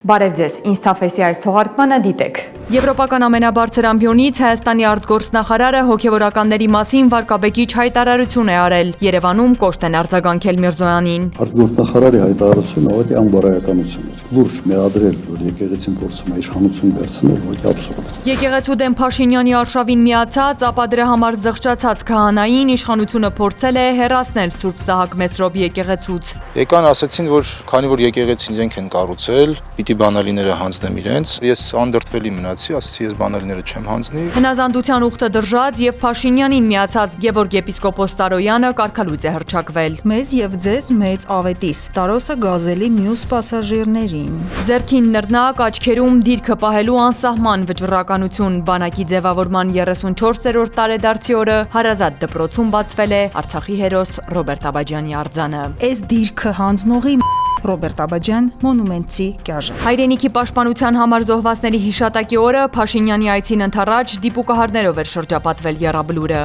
Բարև ձեզ, Ինստաֆեսի այս թողարկմանը դիտեք։ Եվրոպական ամենաբարձր ամբիոնից Հայաստանի արտգործնախարարը հոգևորականների մասին վարկաբեկիչ հայտարարություն է արել։ Երևանում կոշտ են արձագանքել Միրզոյանին։ Արտգործնախարարի հայտարարությունը ոչ անբարոյականություն էր։ Լուրջ մեղադրել, որ եկեղեցին փորձում է իշխանություն վերցնել, ոչ աբսուրդ։ Եկեղեցու դեմ Փաշինյանի արշավին միացած, ապա դրա համար զղջացած քահանային իշխանությունը փորձել է հեռացնել Սուրբ Սահակ Մեծրոպի եկեղեցուց։ Եկան ասեցին, որ քանի որ եկեղեցին իրենք են կառուցել, պիտի բանալիները հանձնեմ իրենց։ Ես անդրդվելի մնացի, ասեցի ես բանալիները չեմ հանձնի։ Հնազանդության ուխտը դրժած եւ Փաշինյանին միացած Գևորգ եպիսկոպոս Տարոյանը կարգալույծ է հռչակվել։ Մեզ եւ ձեզ մեծ ավետիս, Տարոսը գազելի մյուս պասաժիրներին։ Ձերքին նռնակ, աչքերում դիրքը պահելու անսահման վճռականություն, բանակի ձևավորման 34-րդ տարեդարձի օրը Հարազատ դպրոցում բացվել է Արցախի հերոս Ռոբերտ Աբաջյանի արձանը։ Այս դիրքը հանձնողի Ռոբերտ Աբաջյան մոնումենտի կյաժը։ Հայրենիքի պաշտպանության համար զոհվածների հիշատակի օրը Փաշինյանի այցին ընդառաջ դիպուկահարներով էր շրջապատվել Եռաբլուրը։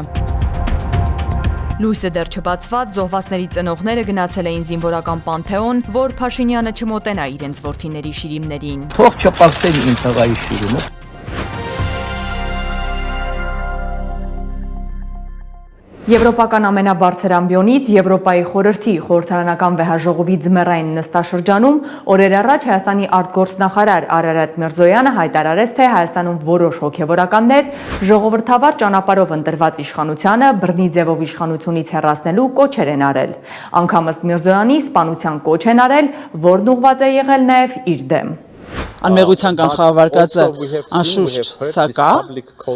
Լույսը դեռ չբացված զոհվածների ծնողները գնացել էին զինվորական Պանթեոն, որ Փաշինյանը չմոտենա իրենց որդիների շիրիմներին։ Թող չպակցեն իմ տղայի շիրիմը։ Եվրոպական ամենաբարձր ամբիոնից Եվրոպայի խորհրդի խորհրդարանական վեհաժողովի ձմեռային նստաշրջանում օրեր առաջ Հայաստանի արտգործնախարար Արարատ Միրզոյանը հայտարարեց, թե Հայաստանում որոշ հոգևորականներ ժողովրդավար ճանապարհով ընտրված իշխանությանը բռնի ձևով իշխանությունից հեռացնելու կոչեր են արել։ Անգամ ըստ Միրզոյանի սպանության կոչ են արել, որն ուղղված է եղել նաև իր դեմ։ Անմեղության կանխավարկածը անշուշտ սա կա,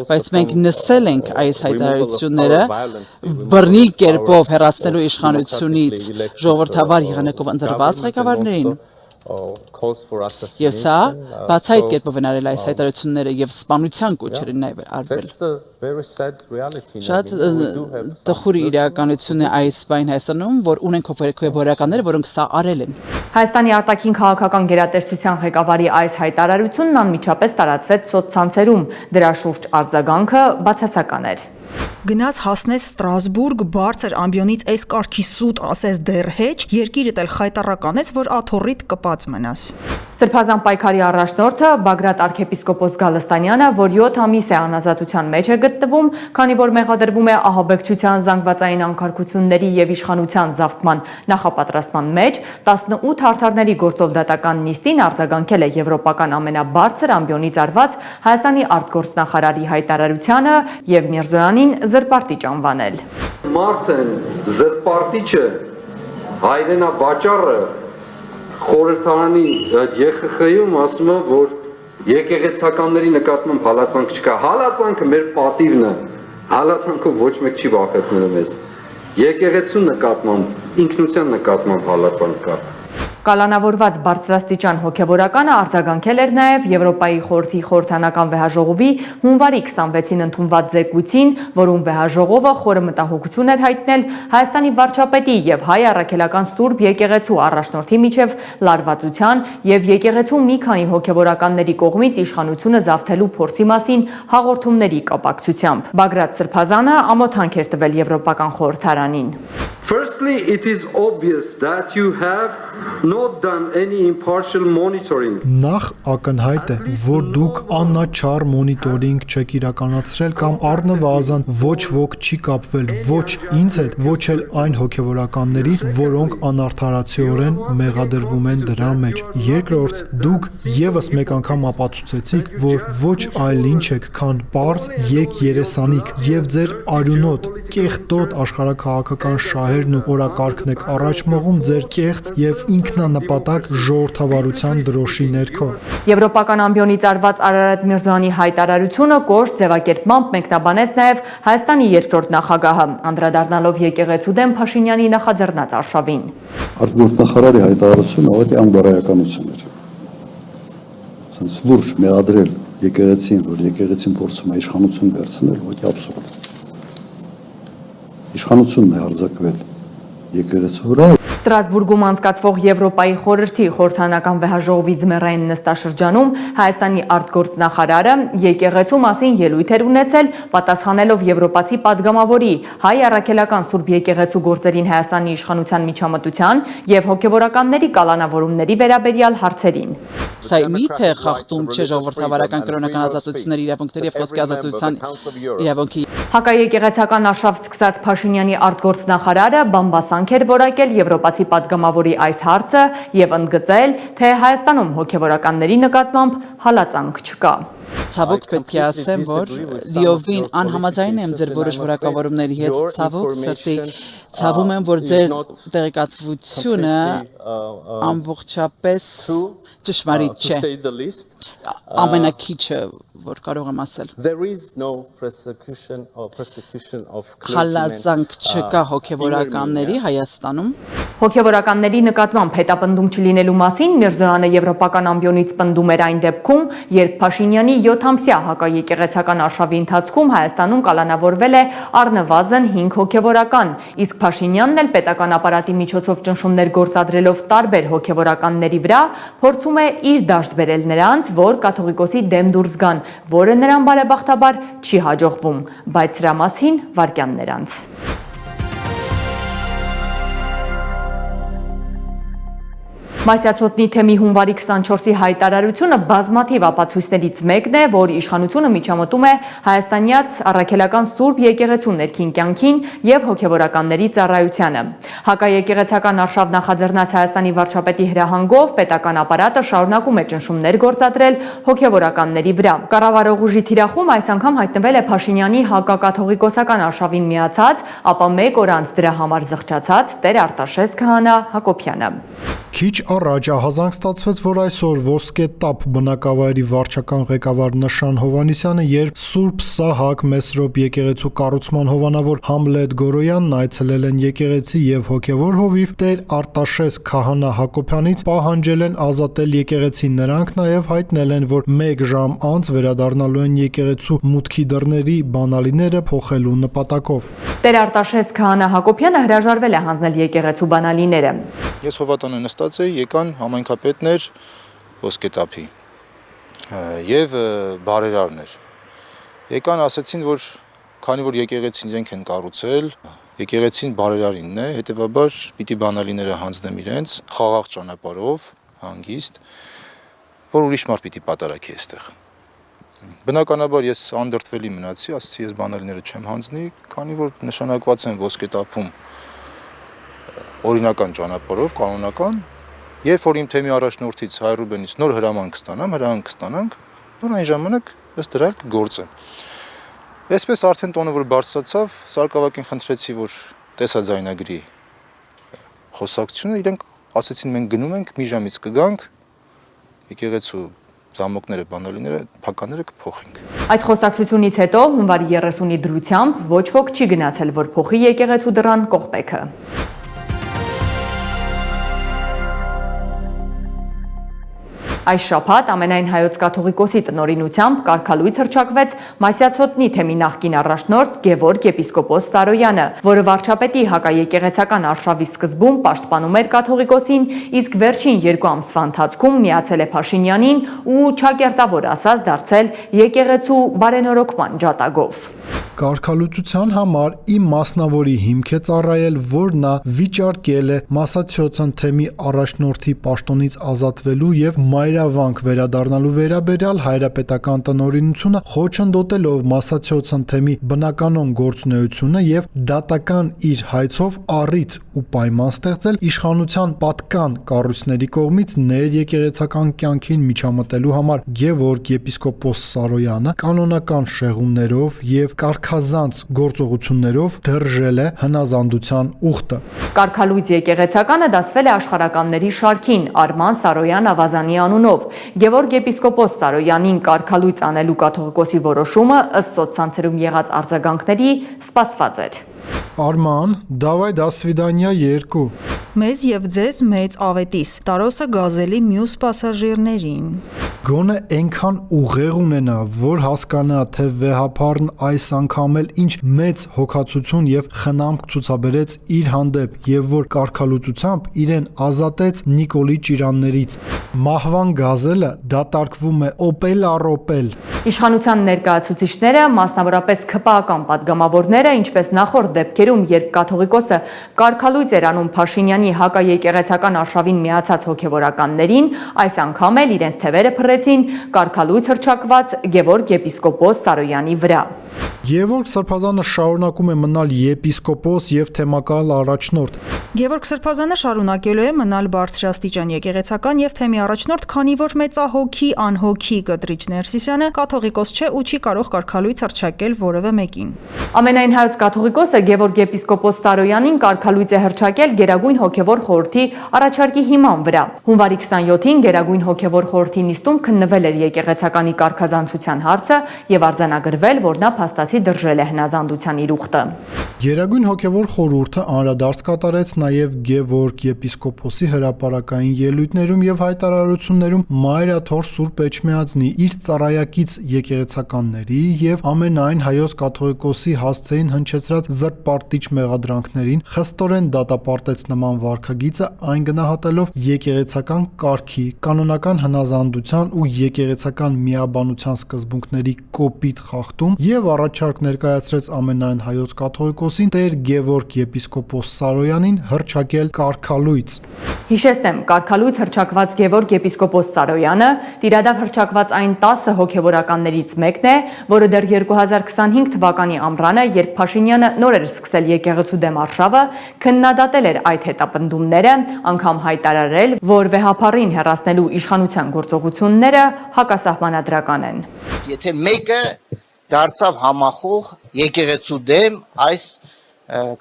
բայց մենք նսել ենք այս հայտարարությունները բռնի կերպով հեռացնելու իշխանությունից ժողովրդավար եղանակով ընտրված ղեկավարներին։ Եվ սա բացահայտ կերպով են արել այս հայտարարությունները եւ սպանության կոչեր են նաև արվել։ Շատ տխուր իրականություն է այս բան Հայաստանում, որ ունենք հոգևորականներ, որոնք սա արել են։ Հայաստանի արտաքին քաղաքական գերատեսչության ղեկավարի այս հայտարարությունն անմիջապես տարածվեց սոցցանցերում, դրա շուրջ արձագանքը բացասական էր։ Գնաց հասնես Ստրասբուրգ, բարձր ամբիոնից այս կարգի սուտ ասես դեռ հեչ, երկիրդ էլ խայտարական ես, որ աթոռիդ կպած մնաս։ Սրբազան պայքարի առաջնորդը Բագրատ arczepiskopos Գալստանյանը, որ 7 ամիս է անազատության մեջ է գտնվում, քանի որ մեղադրվում է ահաբեկչության, զանգվածային անկարգությունների եւ իշխանության զավթման նախապատրաստման մեջ, 18 հարթարների գործով դատական նիստին արձագանքել է եվրոպական ամենաբարձր ամբիոնից արված Հայաստանի արտգործնախարարի հայտարարությանը եւ Միրզոյանին զրպարտիչ անվանել։ Մարդն զրպարտիչը հայրենավաճառը խորհրդարանի ԵԽԽ-ում ասում է, որ եկեղեցականների նկատմամբ հալածանք չկա։ Հալածանքը մեր պատիվն է։ Հալածանքով ոչ մեկ չի վախեցնում մեզ։ Եկեղեցու նկատմամբ, ինքնության նկատմամբ հալածանք կա։ Կալանավորված բարձրաստիճան հոգևորականը արձագանքել էր նաև Եվրոպայի խորհրդի խորհրդանական վեհաժողովի հունվարի 26-ին ընդունված զեկույցին, որում վեհաժողովը խորը մտահոգություն էր հայտնել Հայաստանի վարչապետի եւ հայ առաքելական Սուրբ եկեղեցու առաջնորդի միջև լարվածության եւ եկեղեցու մի քանի հոգևորականների կողմից իշխանությունը զավթելու փորձի մասին հաղորդումների կապակցությամբ։ Բագրատ Սրբազանը ամոթանք էր տվել Եվրոպական խորհրդարանին։ Firstly, it is obvious that you have not done any impartial monitoring. Նախ ակնհայտ է, որ դուք աննաչառ մոնիտորինգ չեք իրականացրել կամ առնվազն ոչ ոք չի կապվել ոչ ինձ հետ, ոչ էլ այն հոգևորականների, որոնք անարդարացիորեն մեղադրվում են դրա մեջ։ Երկրորդ, դուք եւս մեկ անգամ ապացուցեցիք, որ ոչ այլ ինչ եք, քան պարզ երկերեսանիկ եւ ձեր արյունոտ, կեղտոտ աշխարհակաղակական շահերն ու օրակարգն եք առաջ մղում ձեր կեղծ եւ ինքնանպատակ ժողովրդավարության դրոշի ներքո։ Եվրոպական ամբիոնից արված Արարատ Միրզոյանի հայտարարությունը կոշտ ձևակերպմամբ մեկնաբանեց նաև Հայաստանի երկրորդ նախագահը, անդրադառնալով եկեղեցու դեմ Փաշինյանի նախաձեռնած արշավին։ Արտգործնախարարի հայտարարությունը ոչ անբարոյականություն էր։ Սենց լուրջ մեղադրել եկեղեցին, որ եկեղեցին փորձում է իշխանություն վերցնել, ոչ աբսուրդ։ Իշխանությունն է արձակվել եկեղեցու վրա։ Ստրասբուրգում անցկացվող Եվրոպայի խորհրդի խորհրդանական վեհաժողովի ձմեռային նստաշրջանում Հայաստանի արտգործնախարարը եկեղեցու մասին ելույթ էր ունեցել, պատասխանելով եվրոպացի падգամավորի հայ առաքելական Սուրբ եկեղեցու գործերին Հայաստանի իշխանության միջամտության եւ հոգեվորականների կալանավորումների վերաբերյալ հարցերին։ Սա միթե խախտում չէ ժողովրդավարական կրոնական ազատությունների իրավունքների եւ խոսքի ազատության իրավունքի։ Հակաեկեղեցական արշավ սկսած Փաշինյանի արտգործնախարարը բամբասանք էր որակել եվրոպացի падգամավորի այս հարցը եւ ընդգծել, թե Հայաստանում հոգեվորականների նկատմամբ հալածանք չկա։ Ցավոք պետք է ասեմ, որ լիովին անհամաձայն եմ ձեր որոշ որակավորումների հետ, ցավոք սրտի ցավում եմ, որ ձեր տեղեկատվությունը ամբողջապես ճշմարիտ չէ։ Ամենակիչը, որ կարող եմ ասել։ Հալածանք չկա հոգեվորականների Հայաստանում։ Հոգեվորականների նկատմամբ հետապնդում չլինելու մասին Միրզոյանը եվրոպական ամբիոնից պնդում էր այն դեպքում, երբ Փաշինյանի 7-ամսյա հակաեկեղեցական արշավի ընթացքում Հայաստանում կալանավորվել է առնվազն 5 հոգեվորական, իսկ Փաշինյանն էլ պետական ապարատի միջոցով ճնշումներ գործադրելով տարբեր հոգեվորականների վրա փորձում է իր դաշտ բերել նրանց, որ կաթողիկոսի դեմ դուրս գան, որը նրան բարեբախտաբար չի հաջողվում, բայց դրա մասին վայրկյաններ անց։ Մասյացոտնի թեմի հունվարի 24-ի հայտարարությունը բազմաթիվ ապացույցներից մեկն է, որ իշխանությունը միջամտում է հայաստանյաց առաքելական Սուրբ եկեղեցու ներքին կյանքին եւ հոգեվորականների ծառայությանը։ Հակաեկեղեցական արշավ նախաձեռնած Հայաստանի վարչապետի հրահանգով պետական ապարատը շարունակում է ճնշումներ գործադրել հոգեվորականների վրա։ Կառավարող ուժի թիրախում այս անգամ հայտնվել է Փաշինյանի հակակաթողիկոսական արշավին միացած, ապա մեկ օր անց դրա համար զղջացած Տեր Արտաշես Քահանա Հակոբյանը։ Քիչ առաջ ահազանգ ստացվեց, որ այսօր Ոսկե տապ բնակավայրի վարչական ղեկավար Նշան Հովանիսյանը, երբ Սուրբ Սահակ Մեսրոպ եկեղեցու կառուցման հովանավոր Համլետ Գորոյանն այցելել են եկեղեցի եւ հոգեվոր հովիվ Տեր Արտաշես Քահանա Հակոբյանից պահանջել են ազատել եկեղեցին։ Նրանք նաեւ հայտնել են, որ 1 ժամ անց վերադառնալու են եկեղեցու մուտքի դռների բանալիները փոխելու նպատակով։ Տեր Արտաշես Քահանա Հակոբյանը հրաժարվել է հանձնել եկեղեցու բանալիները։ Ես հովատանը նստած էի, եկան համայնքապետներ Ոսկետափի եւ բարերարներ։ Եկան ասեցին, որ քանի որ եկեղեցին իրենք են կառուցել, եկեղեցին բարերարինն է, հետեւաբար պիտի բանալիները հանձնեմ իրենց խաղաղ ճանապարհով, հանգիստ, որ ուրիշ մարդ պիտի պատարակի այստեղ։ Բնականաբար ես անդրդվելի մնացի, ասացի ես բանալիները չեմ հանձնի, քանի որ նշանակված են Ոսկետափում օրինական ճանապարհով, կանոնական, երբ որ իմ թեմի առաջնորդից Հայ Ռուբենից նոր հրաման կստանանք, նոր այն ժամանակ ըստ դրա կգործեմ։ Այսպես արդեն տոնը որ բարձրացավ, Սարգսակին խնդրեցի, որ տեսաձայնագրի խոսակցությունը, իրենք ասեցին մենք գնում ենք, մի ժամից կգանք, եկեղեցու զամոկները, բանալիները, փականները կփոխենք։ Այդ խոսակցությունից հետո հունվարի 30-ի դրությամբ ոչ ոք չի գնացել, որ փոխի եկեղեցու դռան կողպեքը։ Այս շաբաթ ամենայն հայոց կաթողիկոսի տնօրինությամբ կարգալույց հռչակվեց Մասյացոտնի թեմի նախկին առաջնորդ Գևորգ եպիսկոպոս Սարոյանը, որը վարչապետի հակաեկեղեցական արշավի սկզբում պաշտպանում էր կաթողիկոսին, իսկ վերջին 2 ամսվա ընթացքում միացել է Փաշինյանին ու ճակերտավոր ասած դարձել եկեղեցու բարենորոգման ջատագով։ Կարգալուծության համար իմ մասնավորի հիմք է ծառայել, որ նա վիճարկել է Մասացիոցն թեմի առաջնորդի պաշտոնից ազատվելու եւ մայրավանք վերադառնալու վերաբերյալ հայրապետական տնօրինությունը, խոչընդոտելով Մասացիոցն թեմի բնականon գործունեությունը եւ դատական իր հայցով առիթ ու պայման ստեղծել իշխանության պատկան կառույցների կողմից ներեկեղեցական կյանքին միջամտելու համար Գևորգ եպիսկոպոս Սարոյանը կանոնական շեղումներով եւ կարգազանց գործողություններով դրժել է հնազանդության ուխտը։ Կարգալույց եկեղեցականը դասվել է աշխարհականների շարքին Արման Սարոյան Ավազանի անունով։ Գևորգ եպիսկոպոս Սարոյանին կարգալույց անելու կաթողիկոսի որոշումը ըստ սոցցանցերում եղած արձագանքների սպասված էր։ Արման, դավայ դա սվիդանիա 2։ Մեզ եւ ձեզ մեծ ավետիս, Տարոսը գազելի մյուս պասաժիրներին։ Գոնե այնքան ուղեղ ունենա, որ հասկանա, թե վեհապարն այս անգամ էլ ինչ մեծ հոգացություն եւ խնամք ցուցաբերեց իր հանդեպ եւ որ կարգալուծությամբ իրեն ազատեց Նիկոլի ճիրաններից։ Մահվան գազելը դատարկվում է օպել առ օպել։ Իշխանության ներկայացուցիչները, մասնավորապես ՔՊԱ-ական պատգամավորները, ինչպես նախորդ դեպքերում, երբ կաթողիկոսը կարգալույծ էր անում Փաշինյանի հակաեկեղեցական արշավին միացած հոգևորականներին, այս անգամ էլ իրենց թևերը փռեցին կարգալույծ հռչակված Գևորգ եպիսկոպոս Սարոյանի վրա։ Գևորգ Սրբազանը շարունակում է մնալ եպիսկոպոս եւ թեմակալ առաջնորդ։ Գևորգ Սրբազանը շարունակելու է մնալ բարձրաստիճան եկեղեցական եւ թեմի առաջնորդ, քանի որ մեծահոգի անհոգի Կտրիչ Ներսիսյանը կաթողիկոս չէ ու չի կարող կարգալույծ հռչակել որևէ մեկին։ Ամենայն հայոց կաթողիկոսը Գևորգ եպիսկոպոս Սարոյանին կարգալույծ է հռչակել Գերագույն հոգևոր խորհրդի առաջարկի հիման վրա։ Հունվարի 27-ին Գերագույն հոգևոր խորհրդի նիստում քննվել էր եկեղեցականի կարգազանցության հարցը եւ արձանագրվել, որ նա փաստացի դրժել է հնազանդության իր ուխտը։ Գերագույն հոգևոր խորհուրդը անդրադարձ կատարեց նաև Գևորգ եպիսկոպոսի հրապարակային ելույթներում եւ հայտարարություններում Մայրաթոր Սուրբ Էջմիածնի իր ծառայակից եկեղեցականների եւ ամենայն հայոց կաթողիկոսի հասցեին հնչեցրած զրպարտիչ մեղադրանքներին, խստորեն դատապարտեց նման վարքագիծը, այն գնահատելով եկեղեցական կարգի, կանոնական հնազանդության ու եկեղեցական միաբանության սկզբունքների կոպիտ խախտում եւ առաջարկ ներկայացրեց ամենայն հայոց կաթողիկոսին Տեր Գևորգ եպիսկոպոս Սարոյանին հռչակել կարգալույծ։ Հիշեցնեմ, կարգալույծ հռչակված Գևորգ եպիսկոպոս Սարոյանը տիրադավ հռչակված այն 10 հոգևորականներից մեկն է, որը դեռ 2025 թվականի ամռանը, երբ Փաշինյանը նոր էր սկսել եկեղեցու դեմ արշավը, քննադատել էր այդ հետապնդումները, անգամ հայտարարել, որ վեհապարին հեռացնելու իշխանության գործողությունները հակասահմանադրական են։ Եթե մեկը դարձավ համախոհ եկեղեցու դեմ այս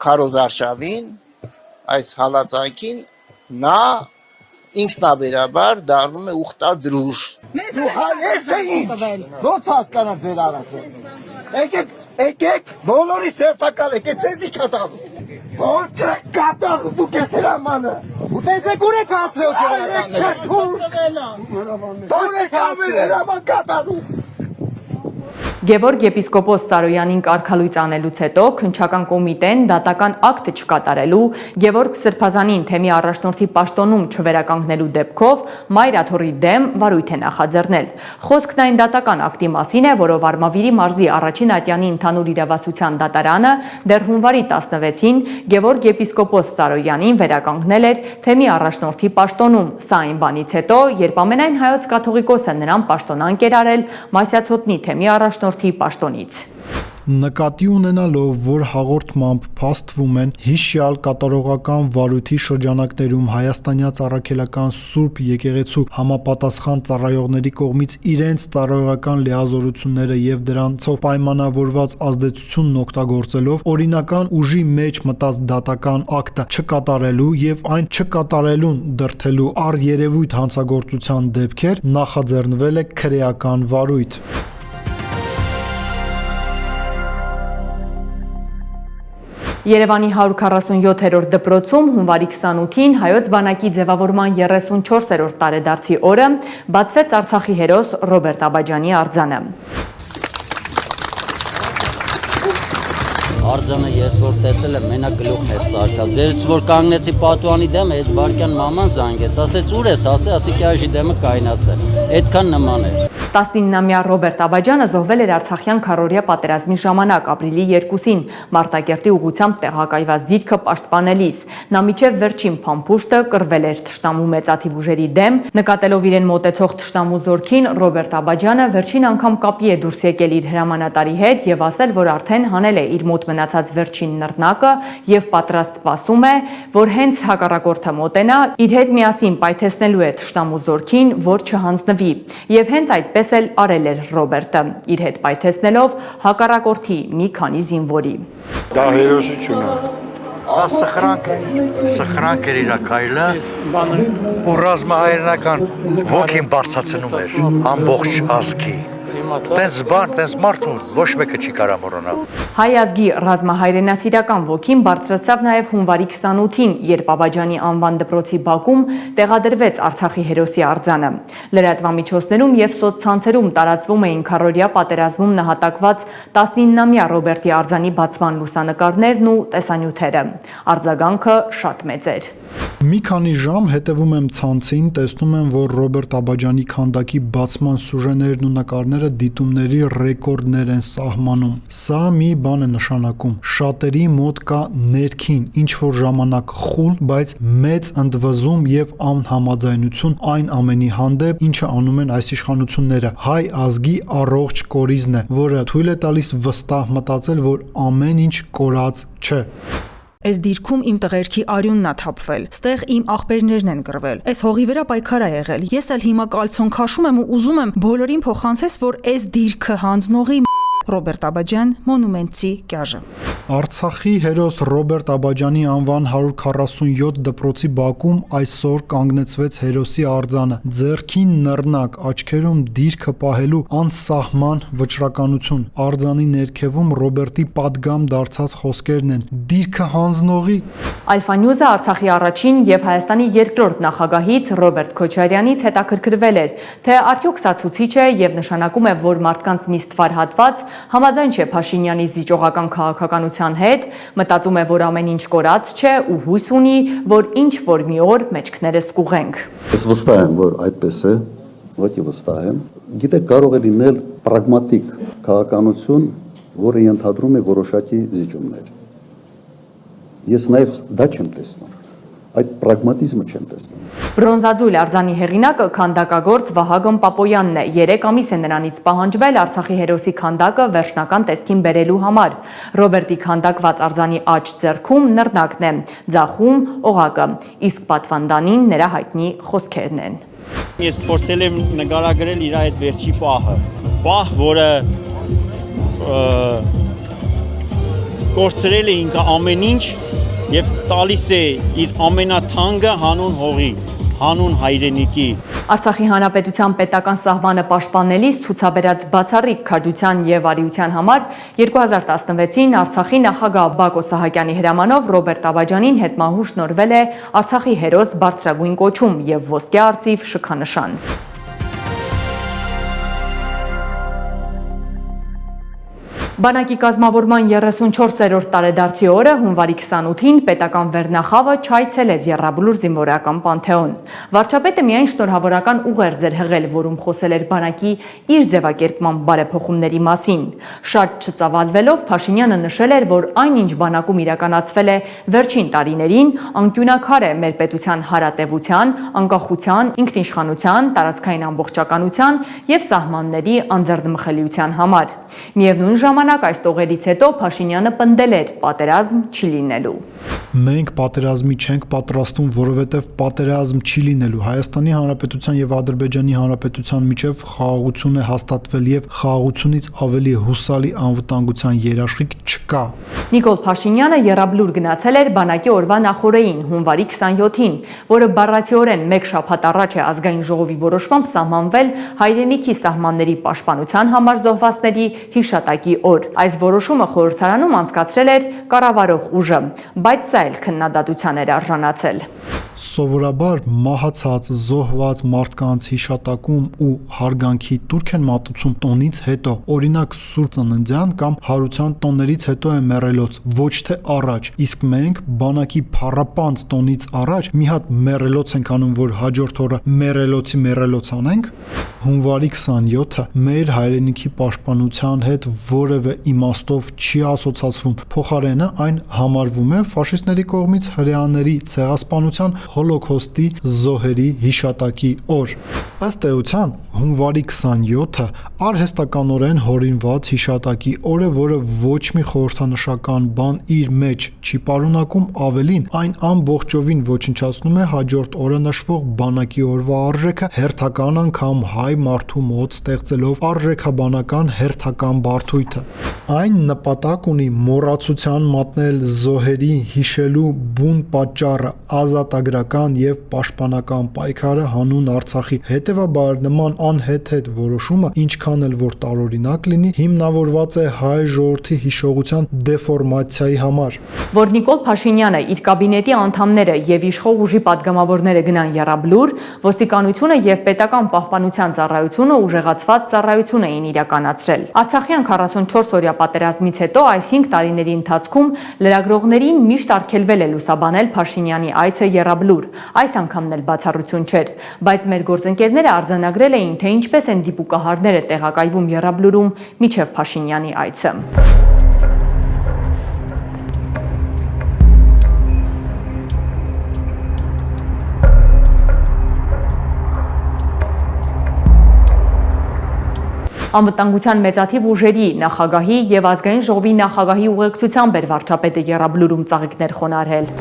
քարոզարշավին, այս հալածանքին, նա ինքնաբերաբար դառնում է ուխտադրուժ։ Դու հայեր էին, ո՞նց հասկանալ ձեր արածը։ Եկեք, բոլորի սերտակալ եկեք, ձեզի չատաղ։ Ո՞նց է կատաղ դուք ես հրամանը։ Ուտեսեք ուր եք հասրել հրամանները։ Ո՞նց եք հասրել հրաման կատարու։ Գևորգ եպիսկոպոս Սարոյանին կարգալույծ անելուց հետո քննչական կոմիտեն դատական ակտ չկատարելու, Գևորգ Սրբազանին թեմի առաջնորդի պաշտոնում չվերականգնելու դեպքով Մայրաթորի դեմ վարույթ է նախաձեռնել։ Խոսքն այն դատական ակտի մասին է, որով Արմավիրի մարզի առաջին ատյանի ընդհանուր իրավասության դատարանը դեռ հունվարի 16-ին Գևորգ եպիսկոպոս Սարոյանին վերականգնել էր թեմի առաջնորդի պաշտոնում։ Սա այն բանից հետո, երբ ամենայն հայոց կաթողիկոսը նրան պաշտոնանկ էր արել Մասյացոտնի թեմի առաջնորդի պաշտոնից։ Նկատի ունենալով, որ հաղորդմամբ փաստվում են հիշյալ կատարողական վարույթի շրջանակներում հայաստանյաց առաքելական Սուրբ եկեղեցու համապատասխան ծառայողների կողմից իրենց ծառայողական լիազորությունները եւ դրանցով պայմանավորված ազդեցությունն օգտագործելով օրինական ուժի մեջ մտած դատական ակտը չկատարելու եւ այն չկատարելուն դրդելու առերևույթ հանցագործության դեպքեր նախաձեռնվել է քրեական վարույթ։ Երևանի 147-րդ դպրոցում հունվարի 28-ին հայոց բանակի ձևավորման 34-րդ տարեդարձի օրը բացվեց Արցախի հերոս Ռոբերտ Աբաջյանի արձանը։ Արձանը ես որ տեսել եմ, մենակ գլուխն էր սարկած։ Ձերից որ կանգնեցի պատուանի դեմ, այդ վարքյան մաման զանգեց, ասեց ուր ես, ասի կյաժի դեմը կայնած է։ Այդքան նման էր։ 19-ամյա Ռոբերտ Աբաջյանը զոհվել էր Արցախյան քարոզիա պատերազմի ժամանակ ապրիլի 2-ին Մարտակերտի ուղղությամբ տեղակայված դիրքը պաշտպանելիս։ Նա մինչև վերջին փամփուշտը կռվել էր թշնամու մեծաթիվ ուժերի դեմ։ Նկատելով իրեն մոտեցող թշնամու զորքին, Ռոբերտ Աբաջյանը վերջին անգամ կապի է դուրս եկել իր հրամանատարի հետ եւ ասել, որ արդեն հանել է իր մոտ մնացած վերջին նռնակը եւ պատրաստ սպասում է, որ հենց հակառակորդը մոտենա, իր հետ միասին պայթեցնելու է թշնամու զորքին, որ չհանձնվի։ Եվ հենց այդպես էլ արել էր Ռոբերտը, իր հետ պայթեցնելով հակառակորդի մի քանի զինվորի։ Դա հերոսություն է։ Դա սխրանք էր իր քայլը, ու ռազմահայրենական ոգին բարձրացնում էր ամբողջ ազգի։ Տենց բան, տենց մարդու ոչ մեկը չի կարա մոռանալ։ Հայ ազգի ռազմահայրենասիրական ոգին բարձրացավ նաև հունվարի 28-ին, երբ Աբաջանի անվան դպրոցի բակում տեղադրվեց Արցախի հերոսի արձանը։ Լրատվամիջոցներում և սոցցանցերում տարածվում էին քառօրյա պատերազմում նահատակված 19-ամյա Ռոբերտի արձանի բացման լուսանկարներն ու տեսանյութերը։ Արձագանքը շատ մեծ էր։ Մի քանի ժամ հետևում եմ ցանցին, տեսնում եմ, որ Ռոբերտ Աբաջանի քանդակի բացման սյուժեներն ու նկարները դիտումների ռեկորդներ են սահմանում։ Սա մի բան է նշանակում։ Շատերի մոտ կա ներքին ինչ-որ ժամանակ խուլ, բայց մեծ ընդվզում եւ անհամաձայնություն այն ամենի հանդեպ, ինչը անում են այս իշխանությունները։ Հայ ազգի առողջ կորիզն է, որը թույլ է տալիս վստահ մտածել, որ ամեն ինչ կորած չէ։ Այս դիրքում իմ տղերքի արյունն ա թափվել, ստեղ իմ աղբերներն են գրվել, այս հողի վրա պայքար ա եղել, ես էլ հիմա կալցոն քաշում եմ ու ուզում եմ բոլորին փոխանցես, որ այս դիրքը հանձնողի Ռոբերտ Աբաջան մոնումենտի կյաժը։ Արցախի հերոս Ռոբերտ Աբաջանի անվան 147 դպրոցի բակում այսօր կանգնեցվեց հերոսի արձանը։ Ձեռքին նռնակ, աչքերում դիրքը պահելու անսահման վճռականություն։ Արձանի ներքևում Ռոբերտի պատգամ դարձած խոսքերն են. դիրքը հանձնողի։ Ալֆա Նյուզը Արցախի առաջին և Հայաստանի երկրորդ նախագահից Ռոբերտ Քոչարյանից հետաքրքրվել էր, թե արդյոք սա ցուցիչ է և նշանակում է, որ մարդկանց մի ստվար հատված համաձայն չէ Փաշինյանի զիջողական քաղաքականության հետ, մտածում է, որ ամեն ինչ կորած չէ ու հույս ունի, որ ինչ-որ մի օր մեջքներս կուղենք։ Ես վստահ եմ, որ այդպես է, ոչ վստահ եմ։ Գիտեք, կարող է լինել պրագմատիկ քաղաքականություն, որը ենթադրում է որոշակի զիջումներ։ Ես նաև դա չեմ տեսնում, այդ պրագմատիզմը չեմ տեսնում։ Բրոնզաձույլ արձանի հեղինակը քանդակագործ Վահագն Պապոյանն է, 3 ամիս է նրանից պահանջվել Արցախի հերոսի քանդակը վերջնական տեսքին բերելու համար։ Ռոբերտի քանդակված արձանի աջ ձեռքում նռնակն է, ձախում օղակը, իսկ պատվանդանին նրա հայտնի խոսքերն են։ Ես փորձել եմ նկարագրել իր այդ վերջի պահ, որը կորցրել է ինքը ամեն ինչ և տալիս է իր ամենաթանկը հանուն հողի, հանուն հայրենիքի։ Արցախի հանրապետության պետական սահմանը պաշտպանելիս ցուցաբերած բացառիկ քաջության և արիության համար 2016-ին Արցախի նախագահ Բակո Սահակյանի հրամանով Ռոբերտ Աբաջանին հետմահու շնորհվել է Արցախի հերոս բարձրագույն կոչում և ոսկե արծիվ շքանշան։ Բանակի կազմավորման 34-րդ տարեդարձի օրը հունվարի 28-ին պետական վերնախավը չայցելեց Եռաբլուր զինվորական պանթեոն։ Վարչապետը միայն շնորհավորական ուղերձ էր հղել, որում խոսել էր բանակի իր ձևակերպման բարեփոխումների մասին։ Շատ չծավալվելով Փաշինյանը նշել էր, որ այնինչ բանակում իրականացվել է վերջին տարիներին, անկյունակար է մեր պետության հարատևության, անկախության, ինքնիշխանության, տարածքային ամբողջականության և սահմանների անձեռնմխելիության համար։ Միևնույն ժամանակ այս տողերից հետո Փաշինյանը պնդել էր պատերազմ չի լինելու։ Մենք պատերազմի չենք պատրաստում, որովհետև պատերազմ չի լինելու։ Հայաստանի Հանրապետության և Ադրբեջանի Հանրապետության միջև խաղաղություն է հաստատվել և խաղաղությունից ավելի հուսալի անվտանգության երաշխիք չկա։ Նիկոլ Փաշինյանը եռաբլուր գնացել էր բանակի օրվա նախօրեին, հունվարի 27-ին, որը բառացիորեն մեկ շաբաթ առաջ է ազգային ժողովի որոշմամբ սահմանվել հայրենիքի սահմանների պաշտպանության համար զոհվածների հիշատակի օր։ Այս որոշումը խորհրդարանում անցկացրել էր կառավարող ուժը, բայց սա էլ քննադատության էր արժանացել։ Սովորաբար մահացած, զոհված մարդկանց հիշատակում ու հարգանքի տուրք են մատուցում տոնից հետո, օրինակ Սուրբ Ծննդյան կամ Հարության տոներից հետո է մեռելոց, ոչ թե առաջ, իսկ մենք բանակի փառապանծ տոնից առաջ մի հատ մեռելոց ենք անում, որ հաջորդ օրը մեռելոցի մեռելոց անենք։ Հունվարի 27-ը մեր հայրենիքի պաշտպանության հետ որևէ իմաստով չի ասոցացվում, փոխարենը այն համարվում է ֆաշիստների կողմից հրեաների ցեղասպանության հոլոքոստի զոհերի հիշատակի օր։ Ըստ էության, հունվարի 27-ը արհեստականորեն հորինված հիշատակի օր է, որը ոչ մի խորհրդանշական բան իր մեջ չի պարունակում, ավելին, այն ամբողջովին ոչնչացնում է հաջորդ օրը նշվող բանակի օրվա արժեքը, հերթական անգամ հայ մարդու մոտ ստեղծելով արժեքաբանական հերթական բարդույթը։ Այն նպատակ ունի մոռացության մատնել զոհերի հիշելու բուն պատճառը, ազատագրական եւ պաշտպանական պայքարը հանուն Արցախի։ Հետևաբար նման անհեթեթ որոշումը, ինչքան էլ որ տարօրինակ լինի, հիմնավորված է հայ ժողովրդի հիշողության դեֆորմացիայի համար։ Որ Նիկոլ Փաշինյանը, իր կաբինետի անդամները եւ իշխող ուժի պատգամավորները գնան եռաբլուր, ոստիկանությունը եւ պետական պահպանության ծառայությունը ուժեղացված ծառայություն էին իրականացրել։ Արցախյան 44-օրյա պատերազմից հետո այս 5 տարիների ընթացքում լրագրողներին միշտ արգելվել է լուսաբանել Փաշինյանի այցը եռաբլուր։ Այս անգամն էլ բացառություն չէր, բայց մեր գործընկերները արձանագրել էին, թե ինչպես են դիպուկահարները տեղակայվում եռաբլուրում մինչև Փաշինյանի այցը։ Անվտանգության մեծաթիվ ուժերի նախագահի եւ ազգային ժողովի նախագահի ուղեկցությամբ էր վարչապետը եռաբլուրում ծաղիկներ խոնարհել։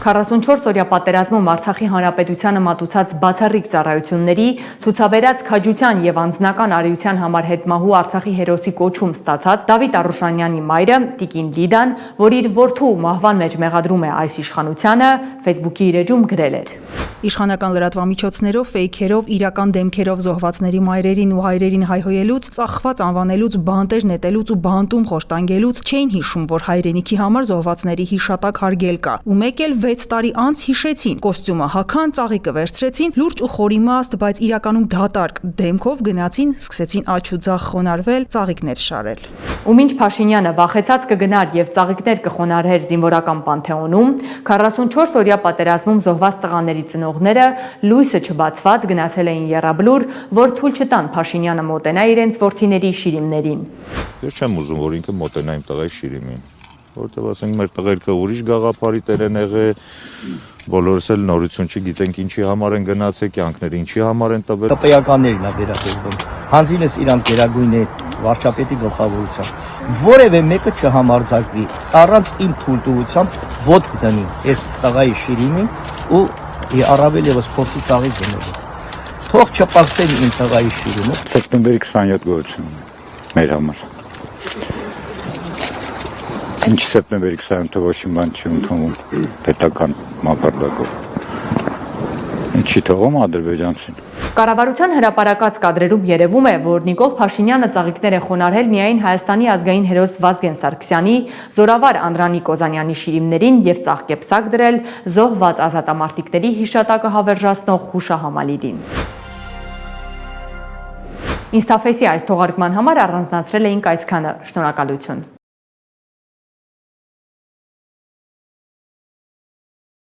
44-օրյա պատերազմում Արցախի հանրապետությանը մատուցած բացառիկ ծառայությունների, ցուցաբերած քաջության եւ անձնական արիության համար հետմահու Արցախի հերոսի կոչում ստացած Դավիթ Արուշանյանի մայրը Տիկին Լիդան, որ իր որդու մահվան մեջ մեղադրում է այս իշխանությանը, Facebook-ի իր էջում գրել էր. Իշխանական լրատվամիջոցներով, ֆեյքերով, իրական դեմքերով զոհվածների մայրերին ու հայրերին հայհոյելուց, ծախված անվանելուց, բանտեր նետելուց ու բանտում խոշտանգելուց չէին հիշում, որ հայրենիքի համար զոհվածների հիշատակ հարգել կա։ Ու մեկ էլ 6 տարի անց հիշեցին, կոստյումը հագան, ծաղիկը վերցրեցին, լուրջ ու խորիմաստ, բայց իրականում դատարկ դեմքով գնացին, սկսեցին աջ ու ձախ խոնարհվել, ծաղիկներ շարել։ Ու մինչ Փաշինյանը վախեցած կգնար եւ ծաղիկներ կխոնարհեր զինվորական պանթեոնում, 44-օրյա պատերազմում զոհված տղաների ծնողները լույսը չբացված գնացել էին եռաբլուր, որ թույլ չտան Փաշինյանը մոտենա իրենց որդիների շիրիմներին։ Ես չեմ ուզում, որ ինքը մոտենա իմ տղայի շիրիմին, որտեղ ասենք մեր տղերքը ուրիշ գաղափարի տեր են եղել, բոլորս էլ նորություն չգիտենք ինչի համար են գնացել, կյանքները ինչի համար են տվել։ ՏՊ-ականներին է վերաբերվում։ Հանձինս իրանց գերագույն է վարչապետի գլխավորությամբ։ Որևէ մեկը չհամարձակվի առանց իմ թույլտվությամբ ոտք դնի այս տղայի շիրիմին ու առավել եւս փորձի ծաղիկ դնելու։ Թող չպակցեն իմ տղայի շիրիմը։ Սեպտեմբերի 27 գոհություն մեր համար։ Ինչ սեպտեմբերի 27-ը ոչ մի բան չի ընդունվում պետական մակարդակով։ Ինչի թողում ադրբեջանցին։ Կառավարության հրապարակած կադրերում երևում է, որ Նիկոլ Փաշինյանը ծաղիկներ է խոնարհել միայն Հայաստանի ազգային հերոս Վազգեն Սարգսյանի, զորավար Անդրանիկ Օզանյանի շիրիմներին եւ ծաղկեպսակ դրել զոհված ազատամարտիկների հիշատակը հավերժացնող հուշահամալիրին։ Ինստաֆեսի այս թողարկման համար առանձնացրել էինք այսքանը։ Շնորհակալություն։